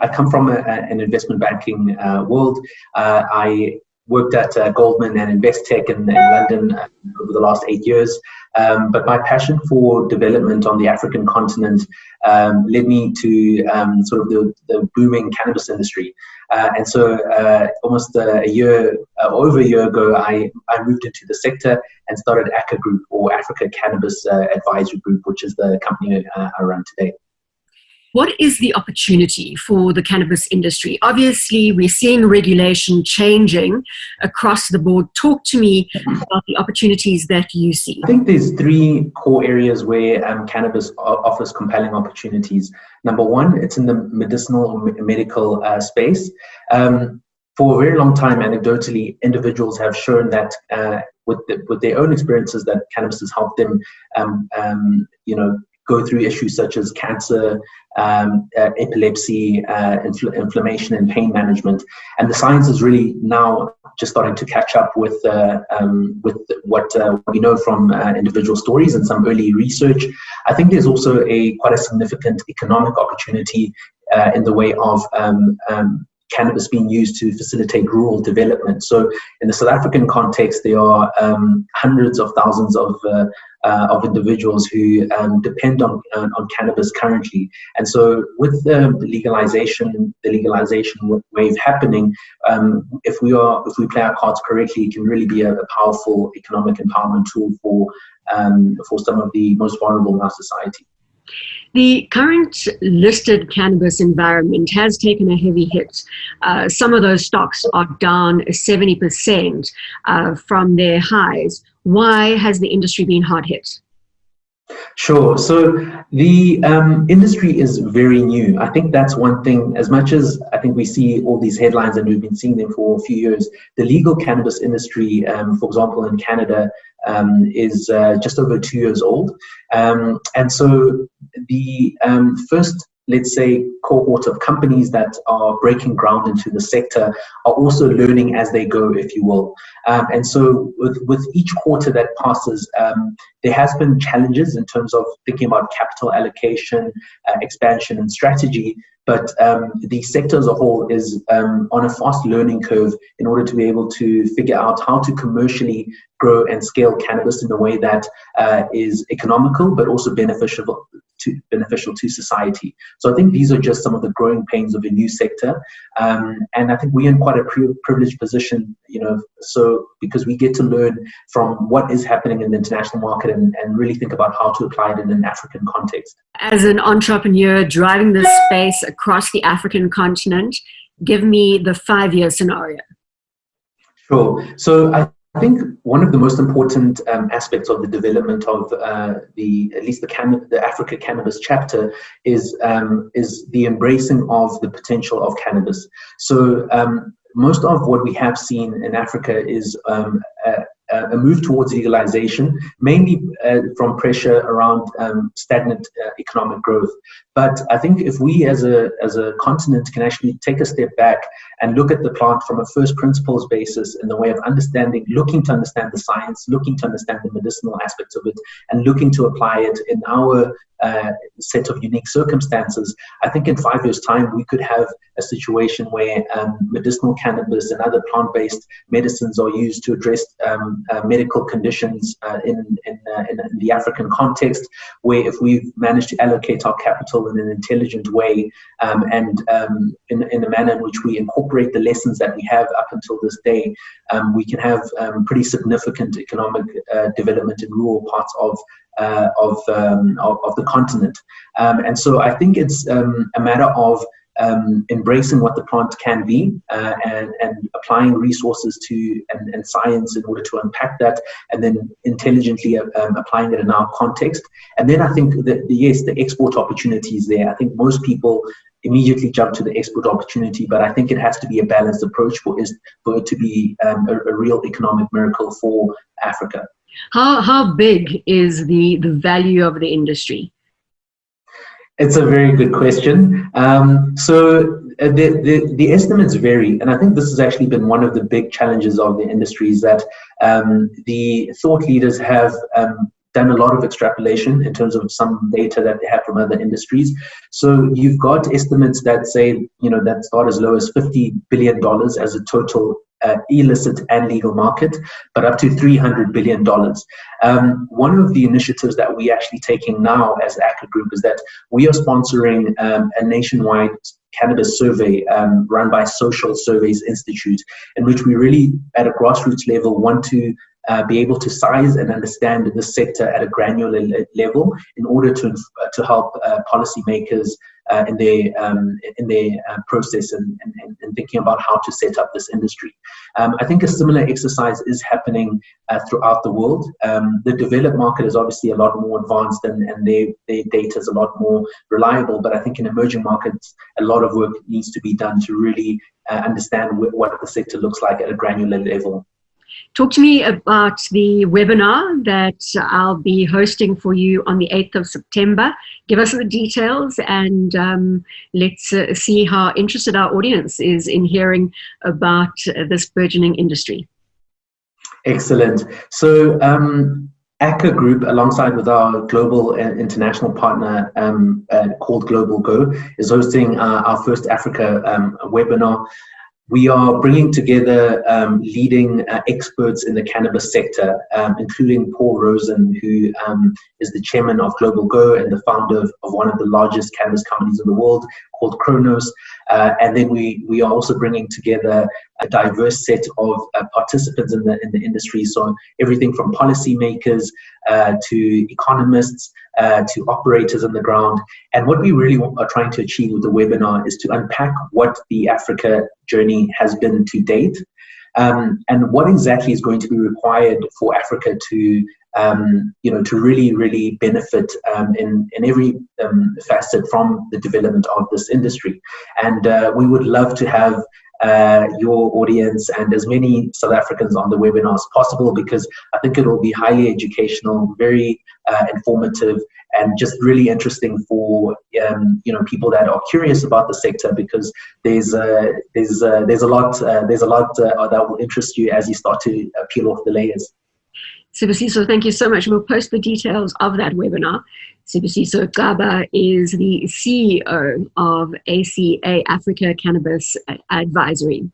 I come from an investment banking world. I worked at Goldman and Investec in London over the last 8 years. But my passion for development on the African continent led me to sort of the booming cannabis industry. And so almost over a year ago, I moved into the sector and started ACA Group, or Africa Cannabis Advisory Group, which is the company I run today. What is the opportunity for the cannabis industry? Obviously, we're seeing regulation changing across the board. Talk to me about the opportunities that you see. I think there's three core areas where cannabis offers compelling opportunities. Number one, it's in the medicinal or medical space. For a very long time, anecdotally, individuals have shown that with their own experiences that cannabis has helped them, go through issues such as cancer, epilepsy, inflammation and pain management. And the science is really now just starting to catch up with what we know from individual stories and some early research. I think there's also quite a significant economic opportunity in the way of cannabis being used to facilitate rural development. So in the South African context, there are hundreds of thousands of individuals who depend on cannabis currently. And so with the legalization wave happening, if we play our cards correctly, it can really be a powerful economic empowerment tool for some of the most vulnerable in our society. The current listed cannabis environment has taken a heavy hit. Some of those stocks are down 70% from their highs. Why has the industry been hard hit? Sure. So the industry is very new. I think that's one thing. As much as I think we see all these headlines and we've been seeing them for a few years, the legal cannabis industry, for example, in Canada, is just over 2 years old. And so the first, let's say, cohort of companies that are breaking ground into the sector are also learning as they go, if you will. And so with each quarter that passes, there has been challenges in terms of thinking about capital allocation, expansion and strategy. But the sector as a whole is on a fast learning curve in order to be able to figure out how to commercially grow and scale cannabis in a way that is economical, but also beneficial to society. So I think these are just some of the growing pains of a new sector. And I think we're in quite a privileged position, so because we get to learn from what is happening in the international market and really think about how to apply it in an African context. As an entrepreneur driving this space across the African continent, give me the 5-year scenario. Sure. So I think one of the most important aspects of the development of at least the Africa Cannabis chapter is the embracing of the potential of cannabis. So most of what we have seen in Africa is a move towards legalization, mainly from pressure around stagnant economic growth. But I think if we as a continent can actually take a step back and look at the plant from a first principles basis in the way of looking to understand the science, looking to understand the medicinal aspects of it, and looking to apply it in our set of unique circumstances, I think in 5 years' time we could have a situation where medicinal cannabis and other plant-based medicines are used to address medical conditions in the African context, where if we manage to allocate our capital in an intelligent way and in a manner in which we incorporate the lessons that we have up until this day, we can have pretty significant economic development in rural parts of the continent. And so I think it's a matter of embracing what the plant can be and applying resources and science in order to unpack that, and then intelligently applying it in our context. And then I think that, yes, the export opportunity is there. I think most people immediately jump to the export opportunity, but I think it has to be a balanced approach for it to be a real economic miracle for Africa. How big is the value of the industry? It's a very good question. So the estimates vary, and I think this has actually been one of the big challenges of the industry, is that the thought leaders have done a lot of extrapolation in terms of some data that they have from other industries. So you've got estimates that say, that start as low as $50 billion as a total illicit and legal market, but up to $300 billion. One of the initiatives that we're actually taking now as ACA Group is that we are sponsoring a nationwide cannabis survey run by Social Surveys Institute, in which we really, at a grassroots level, want to be able to size and understand the sector at a granular level in order to help policymakers in their process and thinking about how to set up this industry. I think a similar exercise is happening throughout the world. The developed market is obviously a lot more advanced and their data is a lot more reliable, but I think in emerging markets, a lot of work needs to be done to really understand what the sector looks like at a granular level. Talk to me about the webinar that I'll be hosting for you on the 8th of September. Give us the details and let's see how interested our audience is in hearing about this burgeoning industry. Excellent. So ACA Group, alongside with our global and international partner called Global Go, is hosting our first Africa webinar. We are bringing together leading experts in the cannabis sector, including Paul Rosen, who is the chairman of Global Go and the founder of one of the largest cannabis companies in the world called Kronos. And then we are also bringing together a diverse set of participants in the industry. So everything from policymakers to economists to operators on the ground. And what we really are trying to achieve with the webinar is to unpack what the Africa journey has been to date, and what exactly is going to be required for Africa to really benefit in every facet from the development of this industry. And we would love to have your audience and as many South Africans on the webinar as possible, because I think it will be highly educational, very informative, and just really interesting for people that are curious about the sector, because there's a lot that will interest you as you start to peel off the layers. Sibusiso, thank you so much. We'll post the details of that webinar. Sibusiso Xaba is the CEO of ACA Africa Cannabis Advisory.